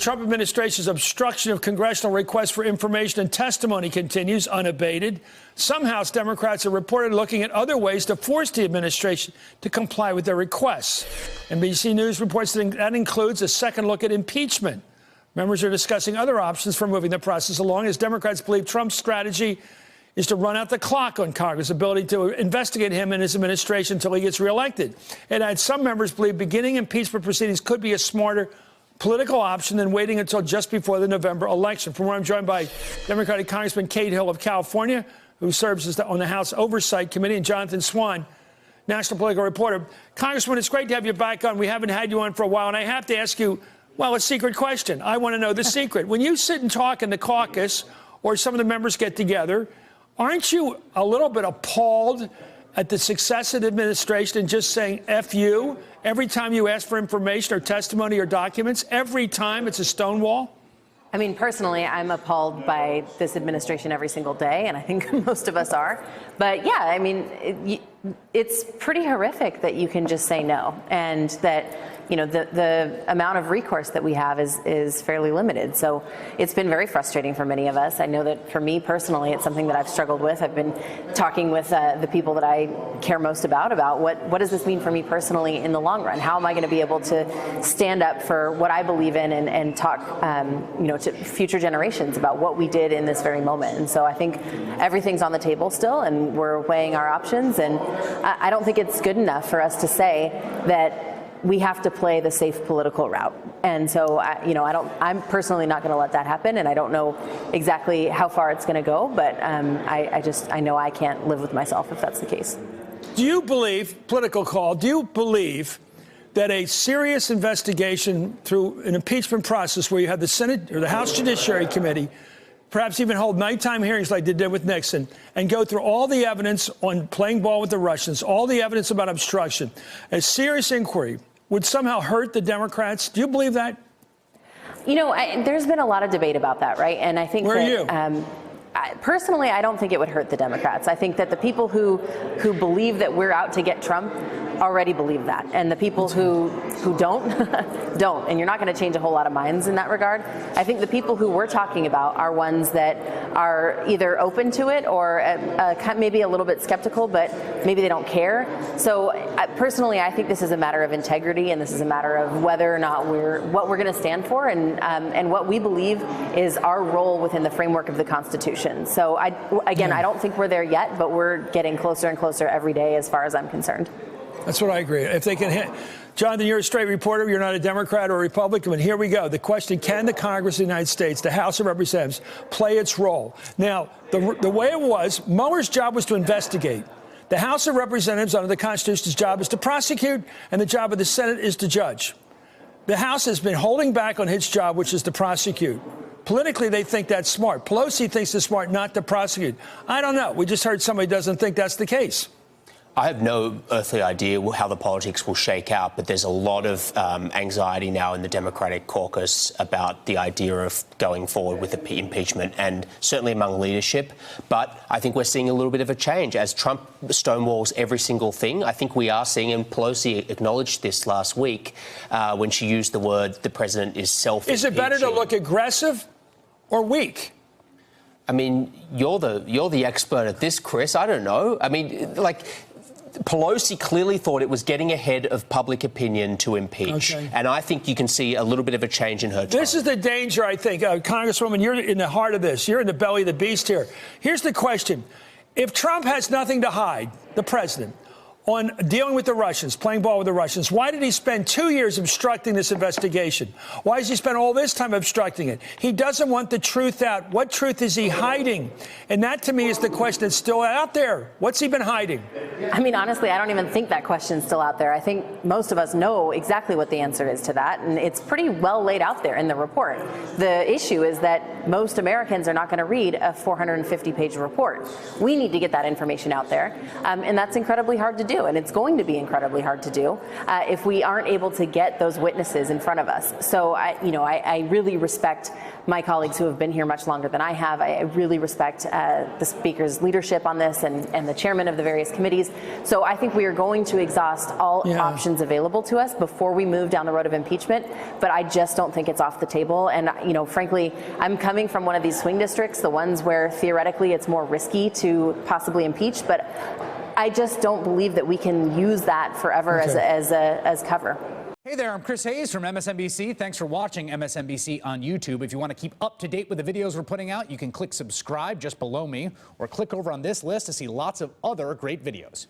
Trump administration's obstruction of congressional requests for information and testimony continues unabated. Some House Democrats are reported looking at other ways to force the administration to comply with their requests. NBC News reports that includes a second look at impeachment. Members are discussing other options for moving the process along, as Democrats believe Trump's strategy is to run out the clock on Congress' ability to investigate him and his administration until he gets reelected. It adds some members believe beginning impeachment proceedings could be a smarter political option than waiting until just before the November election. From where I'm joined by Democratic Congressman Kate Hill of California, who serves on the House Oversight Committee, and Jonathan Swan, national political reporter. Congressman, it's great to have you back on. We haven't had you on for a while, and I have to ask you, well, a secret question. I want to know the secret. When you sit and talk in the caucus or some of the members get together, aren't you a little bit appalled at the success of the administration and just saying F you every time you ask for information or testimony or documents? Every time it's a stonewall? I mean, personally, I'm appalled by this administration every single day, and I think most of us are. But yeah, I mean, it's pretty horrific that you can just say no, and that, you know, the amount of recourse that we have is fairly limited. So it's been very frustrating for many of us. I know that for me personally, it's something that I've struggled with. I've been talking with the people that I care most about what does this mean for me personally in the long run? How am I going to be able to stand up for what I believe in and talk, you know, to future generations about what we did in this very moment? And so I think everything's on the table still, and we're weighing our options. And I don't think it's good enough for us to say that we have to play the safe political route. And so, I'm personally not going to let that happen. And I don't know exactly how far it's going to go, but I know I can't live with myself if that's the case. Do you believe, political call, do you believe that a serious investigation through an impeachment process where you have the Senate or the House Judiciary Committee, perhaps even hold nighttime hearings like they did with Nixon, and go through all the evidence on playing ball with the Russians, all the evidence about obstruction, a serious inquiry would somehow hurt the Democrats? Do you believe that? You know, there's been a lot of debate about that, right? And I think Where are you? Personally, I don't think it would hurt the Democrats. I think that the people who believe that we're out to get Trump already believe that. And the people who don't, don't. And you're not going to change a whole lot of minds in that regard. I think the people who we're talking about are ones that are either open to it or maybe a little bit skeptical, but maybe they don't care. So personally, I think this is a matter of integrity, and this is a matter of whether or not what we're going to stand for and what we believe is our role within the framework of the Constitution. So I don't think we're there yet, but we're getting closer and closer every day as far as I'm concerned. That's what I agree. If they can Jonathan, you're a straight reporter. You're not a Democrat or a Republican. But here we go. The question, can the Congress of the United States, the House of Representatives, play its role? Now, the way it was, Mueller's job was to investigate. The House of Representatives, under the Constitution's job, is to prosecute, and the job of the Senate is to judge. The House has been holding back on its job, which is to prosecute. Politically, they think that's smart. Pelosi thinks it's smart not to prosecute. I don't know. We just heard somebody doesn't think that's the case. I have no earthly idea how the politics will shake out, but there's a lot of anxiety now in the Democratic caucus about the idea of going forward with the impeachment, and certainly among leadership. But I think we're seeing a little bit of a change. As Trump stonewalls every single thing, I think we are seeing, and Pelosi acknowledged this last week when she used the word, the president is self-impeaching. Is it better to look aggressive or weak? I mean, you're the expert at this, Chris. I don't know. I mean, Pelosi clearly thought it was getting ahead of public opinion to impeach. Okay. And I think you can see a little bit of a change in her tone. This is the danger, I think. Congresswoman, you're in the heart of this. You're in the belly of the beast here. Here's the question. If Trump has nothing to hide, the president, on dealing with the Russians, playing ball with the Russians, why did he spend 2 years obstructing this investigation? Why does he spend all this time obstructing it? He doesn't want the truth out. What truth is he hiding? And that, to me, is the question that's still out there. What's he been hiding? I mean, honestly, I don't even think that question's still out there. I think most of us know exactly what the answer is to that, and it's pretty well laid out there in the report. The issue is that most Americans are not going to read a 450-page report. We need to get that information out there, and that's incredibly hard to do. do, and it's going to be incredibly hard to do if we aren't able to get those witnesses in front of us. So I really respect my colleagues who have been here much longer than I have. I really respect the Speaker's leadership on this and the chairman of the various committees. So I think we are going to exhaust all options available to us before we move down the road of impeachment, but I just don't think it's off the table. And, frankly, I'm coming from one of these swing districts, the ones where theoretically it's more risky to possibly impeach, but I just don't believe that we can use that forever as cover. Hey there, I'm Chris Hayes from MSNBC. Thanks for watching MSNBC on YouTube. If you want to keep up to date with the videos we're putting out, you can click subscribe just below me or click over on this list to see lots of other great videos.